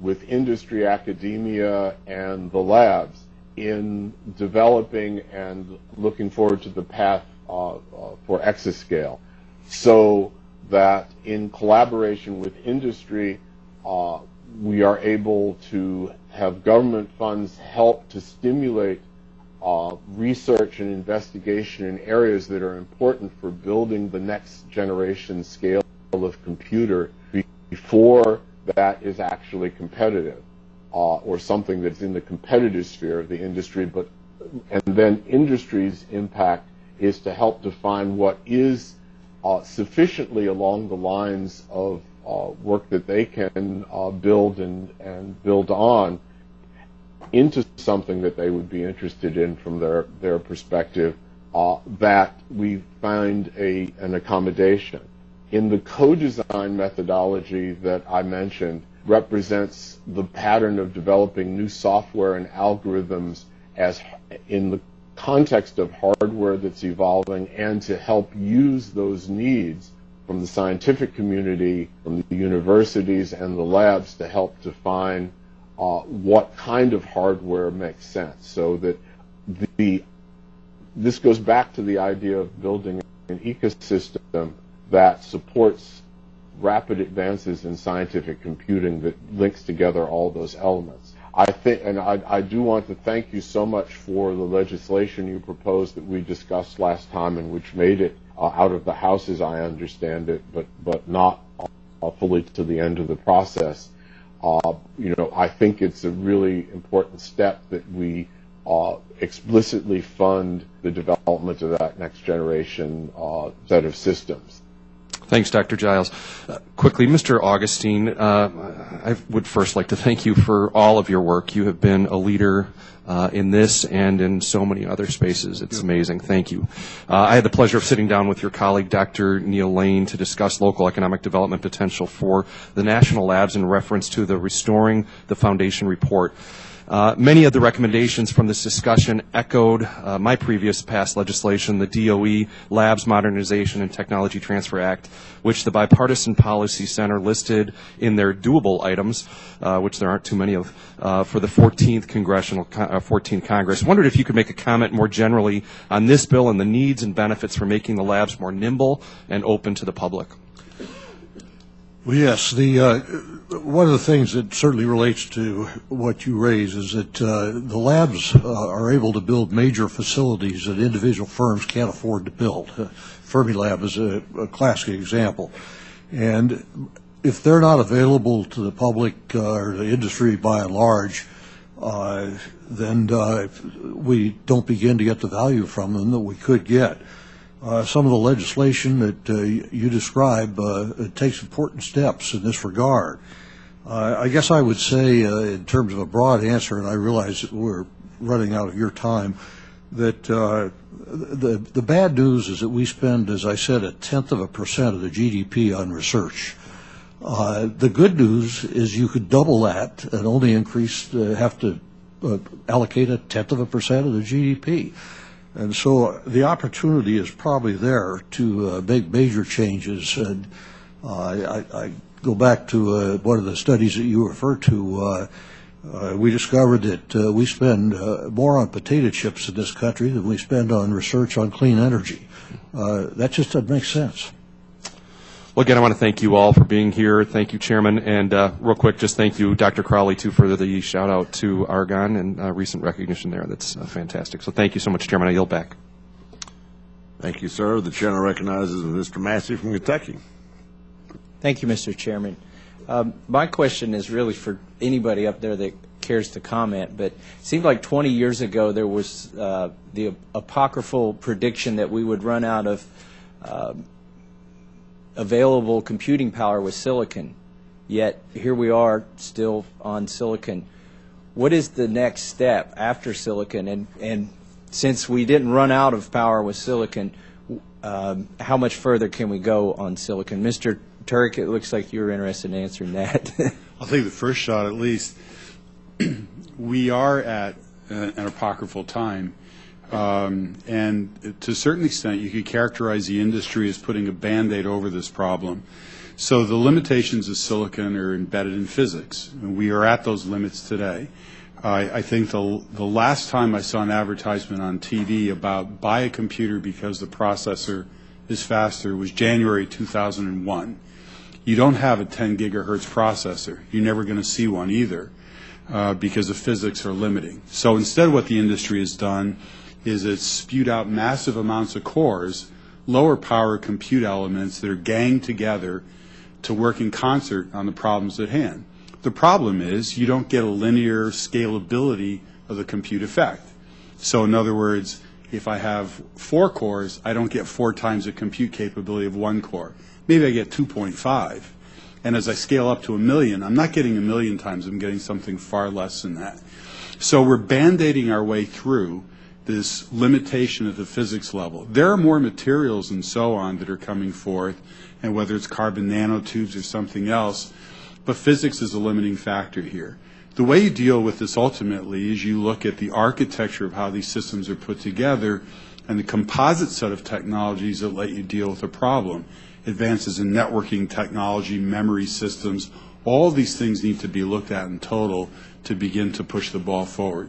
with industry, academia, and the labs in developing and looking forward to the path for exascale, so that in collaboration with industry, we are able to have government funds help to stimulate research and investigation in areas that are important for building the next generation scale of computer before that is actually competitive, or something that's in the competitive sphere of the industry. And then industry's impact is to help define what is sufficiently along the lines of work that they can build and build on into something that they would be interested in from their perspective, that we find an accommodation. In the co-design methodology that I mentioned represents the pattern of developing new software and algorithms as in the context of hardware that's evolving, and to help use those needs from the scientific community, from the universities and the labs to help define what kind of hardware makes sense. So that this goes back to the idea of building an ecosystem that supports rapid advances in scientific computing that links together all those elements. I think, and I do want to thank you so much for the legislation you proposed that we discussed last time, and which made it out of the House as I understand it, but not fully to the end of the process. I think it's a really important step that we explicitly fund the development of that next generation set of systems. Thanks, Dr. Giles. Quickly, Mr. Augustine, I would first like to thank you for all of your work. You have been a leader in this and in so many other spaces. It's amazing. Thank you. I had the pleasure of sitting down with your colleague, Dr. Neil Lane, to discuss local economic development potential for the national labs in reference to the Restoring the Foundation report. Many of the recommendations from this discussion echoed my previous past legislation, the DOE Labs Modernization and Technology Transfer Act, which the Bipartisan Policy Center listed in their doable items, which there aren't too many of, for the 14th Congress. I wondered if you could make a comment more generally on this bill and the needs and benefits for making the labs more nimble and open to the public. Well, yes, one of the things that certainly relates to what you raise is that the labs are able to build major facilities that individual firms can't afford to build. Fermilab is a classic example. And if they're not available to the public or the industry by and large, then we don't begin to get the value from them that we could get. Some of the legislation that you describe takes important steps in this regard. I guess I would say, in terms of a broad answer, and I realize that we're running out of your time, that the bad news is that we spend, as I said, 0.1% of the GDP on research. The good news is you could double that and only have to allocate 0.1% of the GDP. And so the opportunity is probably there to make major changes. And I go back to one of the studies that you referred to. We discovered that we spend more on potato chips in this country than we spend on research on clean energy. That just doesn't make sense. Well, again, I want to thank you all for being here. Thank you, Chairman. And real quick, just thank you, Dr. Crowley, too, for the shout-out to Argonne and recent recognition there. That's fantastic. So thank you so much, Chairman. I yield back. Thank you, sir. The chair recognizes Mr. Massey from Kentucky. Thank you, Mr. Chairman. My question is really for anybody up there that cares to comment, but it seemed like 20 years ago there was the apocryphal prediction that we would run out of available computing power with silicon, yet here we are still on silicon. What is the next step after silicon? And since we didn't run out of power with silicon, how much further can we go on silicon? Mr. Turk, it looks like you're interested in answering that. I'll take the first shot at least. We are at an apocryphal time. And to a certain extent, you could characterize the industry as putting a Band-Aid over this problem. So the limitations of silicon are embedded in physics, and we are at those limits today. I think the last time I saw an advertisement on TV about buy a computer because the processor is faster was January 2001. You don't have a 10 gigahertz processor. You're never going to see one either because the physics are limiting. So instead what the industry has done is it's spewed out massive amounts of cores, lower power compute elements that are ganged together to work in concert on the problems at hand. The problem is you don't get a linear scalability of the compute effect. So in other words, if I have 4 cores, I don't get 4 times the compute capability of 1 core. Maybe I get 2.5. And as I scale up to 1 million, I'm not getting 1 million times, I'm getting something far less than that. So we're band-aiding our way through this limitation at the physics level. There are more materials and so on that are coming forth, and whether it's carbon nanotubes or something else, but physics is a limiting factor here. The way you deal with this ultimately is you look at the architecture of how these systems are put together and the composite set of technologies that let you deal with a problem. Advances in networking technology, memory systems, all these things need to be looked at in total to begin to push the ball forward.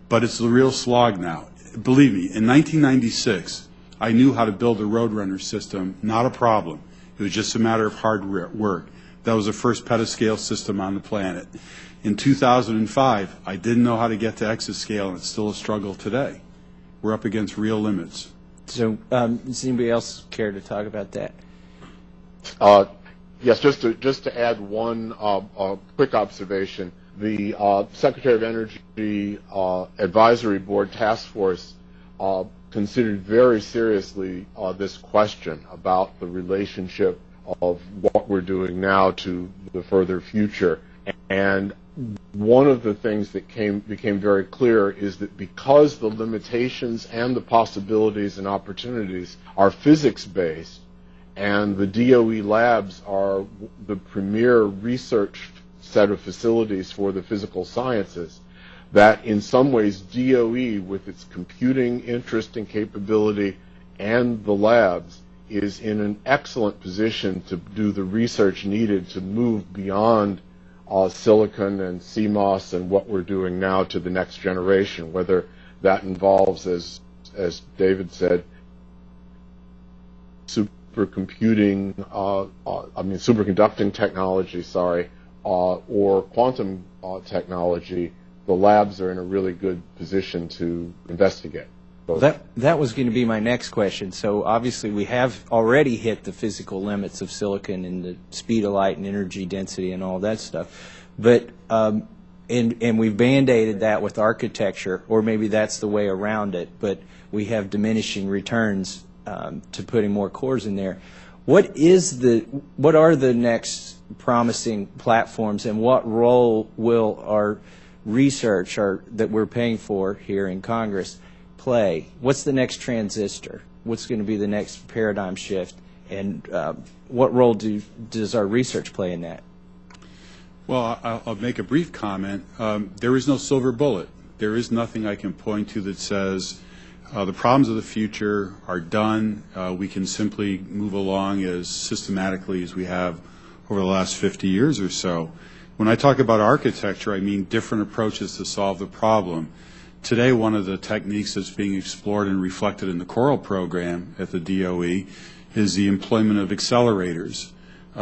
But it's a real slog now. Believe me, in 1996, I knew how to build a Roadrunner system, not a problem. It was just a matter of hard work. That was the first petascale system on the planet. In 2005, I didn't know how to get to exascale, and it's still a struggle today. We're up against real limits. So does anybody else care to talk about that? Yes, just to add one quick observation. The Secretary of Energy Advisory Board Task Force considered very seriously this question about the relationship of what we're doing now to the further future. And one of the things that became very clear is that because the limitations and the possibilities and opportunities are physics-based, and the DOE labs are the premier research set of facilities for the physical sciences, that in some ways DOE, with its computing interest and capability and the labs, is in an excellent position to do the research needed to move beyond silicon and CMOS and what we're doing now to the next generation, whether that involves, as David said, superconducting technology, or quantum technology. The labs are in a really good position to investigate. That was going to be my next question. So obviously we have already hit the physical limits of silicon and the speed of light and energy density and all that stuff. But and we've band-aided that with architecture, or maybe that's the way around it, but we have diminishing returns to putting more cores in there. What are the next promising platforms, and what role will our research that we're paying for here in Congress play? What's the next transistor? What's going to be the next paradigm shift? And what role does our research play in that? Well, I'll make a brief comment. There is no silver bullet. There is nothing I can point to that says the problems of the future are done. We can simply move along as systematically as we have over the last 50 years or so. When I talk about architecture, I mean different approaches to solve the problem. Today, one of the techniques that's being explored and reflected in the Coral program at the DOE is the employment of accelerators,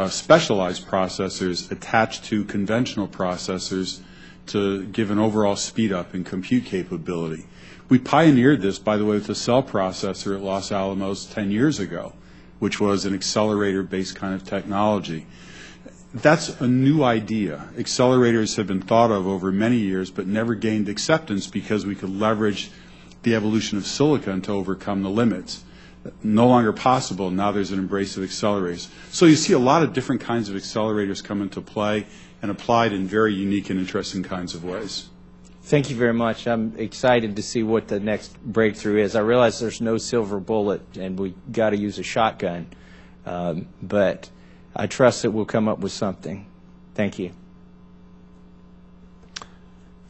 specialized processors attached to conventional processors to give an overall speed up in compute capability. We pioneered this, by the way, with the cell processor at Los Alamos 10 years ago, which was an accelerator-based kind of technology. That's a new idea. Accelerators have been thought of over many years, but never gained acceptance because we could leverage the evolution of silicon to overcome the limits. No longer possible. Now there's an embrace of accelerators. So you see a lot of different kinds of accelerators come into play and applied in very unique and interesting kinds of ways. Thank you very much. I'm excited to see what the next breakthrough is. I realize there's no silver bullet and we got to use a shotgun, but I trust that we'll come up with something. Thank you.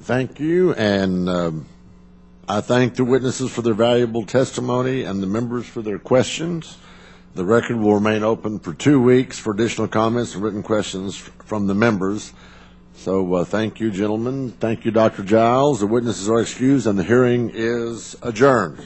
Thank you, and I thank the witnesses for their valuable testimony and the members for their questions. The record will remain open for 2 weeks for additional comments and written questions from the members. So thank you, gentlemen. Thank you, Dr. Giles. The witnesses are excused, and the hearing is adjourned.